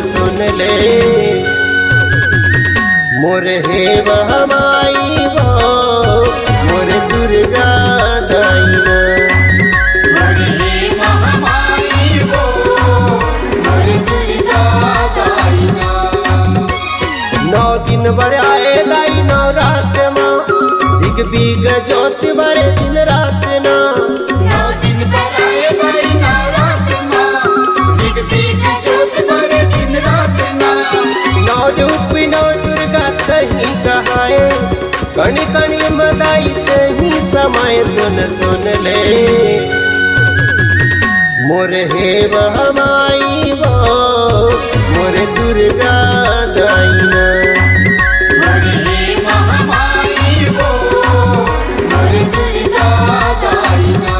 सुन ले। मोर हे बहमाई वो मोर दुर्गा दाइना। मोर हे बहमाई वो मोर दुर्गा दाइना। 9 दिन बड़े आए लाई नवरात माँ, दिग बीग ज्योति बड़े दिन रात ना। 9 दिन कराए लाई नवरात माँ, दिग बीग ज्योति बड़े दिन रात ना। 9 रूप 9 दुर्गा तही कहाए, कणी कणी मदाई तही समाए सुन सुन ले। मोर हे बहमाई वो मोर दुर्गा दाइना। मोर हे बहमाई वो मोर दुर्गा दाइना।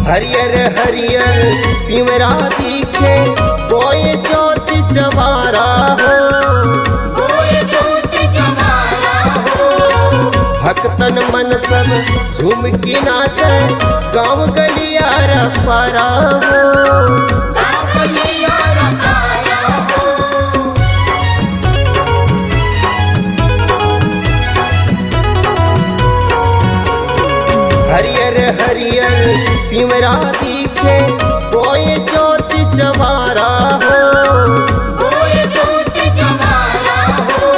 हरियर हरियर पिमरा दिखे, कोई ज्योति चमारा हो। कोई ज्योति जमारा हो। भक्तन मन सब झूम के नाचे, गाँव गलिया रफारा हो। काकलिया रखाया हो। हरियर हरियर पिमरा दिखे, कोई ज्योति चमारा हो। कोई ज्योति जमारा हो।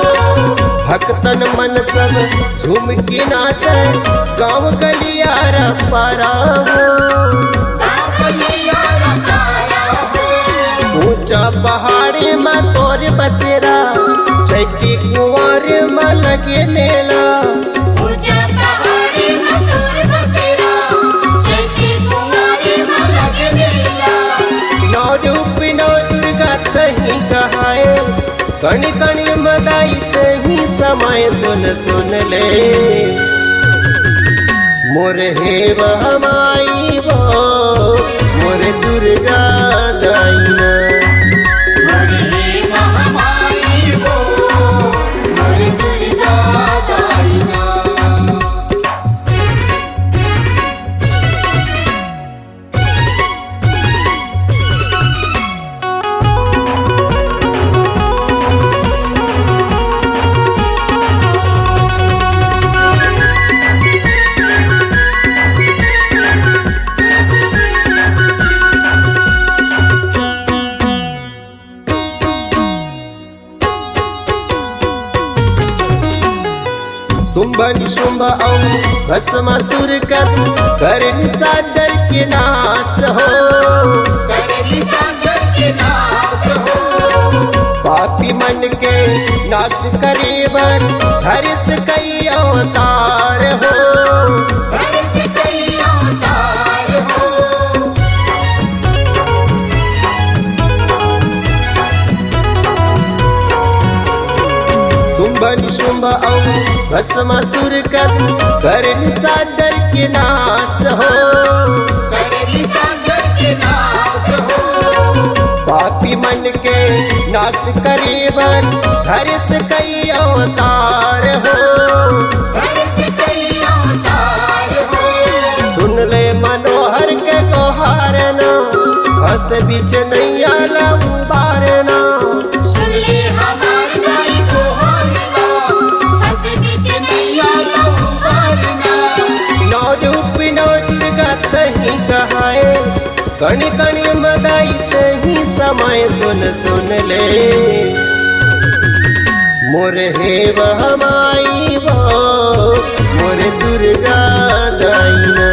भक्तन मन सब झूम के नाचे, गाँव गलिया रफारा हो। काकलिया रखाया हो। ऊंचा पहाड़ी में तोर बसेरा, चैती कुंवर में लगे मेला। ऊंचा पहाड़ी में तोर बसेरा, चैती कुंवारी में लगे मेला। 9 रूप 9 दुर्गा तही कहाए, कणी कणी मदाई तही समाए सुन सुन ले। मोर हे बहमाई वो मोर दुर्गा दाइना। मोर हे बहमाई वो मोर दुर्गा दाइना। शुंभ निशुंभ औ भस्मासुर कस, कर निशाचर के नाश हो। करनी सागर के नाश हो। पापी मन के नाश करे बर, हरिस कई अवतार हो। हर्ष कई अवतार हो। शुंभ निशुंभ औ भस्मासुर कस, कर निशाचर के नाश हो। करनी सागर के नाश हो। पापी मन के नाश करे बर, हरिस कई अवतार हो। हर्ष कई अवतार हो। सुन ले मनोहर के गोहारना, हंस बीच नैया लंबारना। सुन ले हमार दाई को हारना, हंस बीच नैया लंबारना। 9 रूप 9 दुर्गा तही कहाए, कणी कणी मदाई तही समाए सुन सुन ले। मोर हे बहमाई वो मोर दुर्गा दाइना।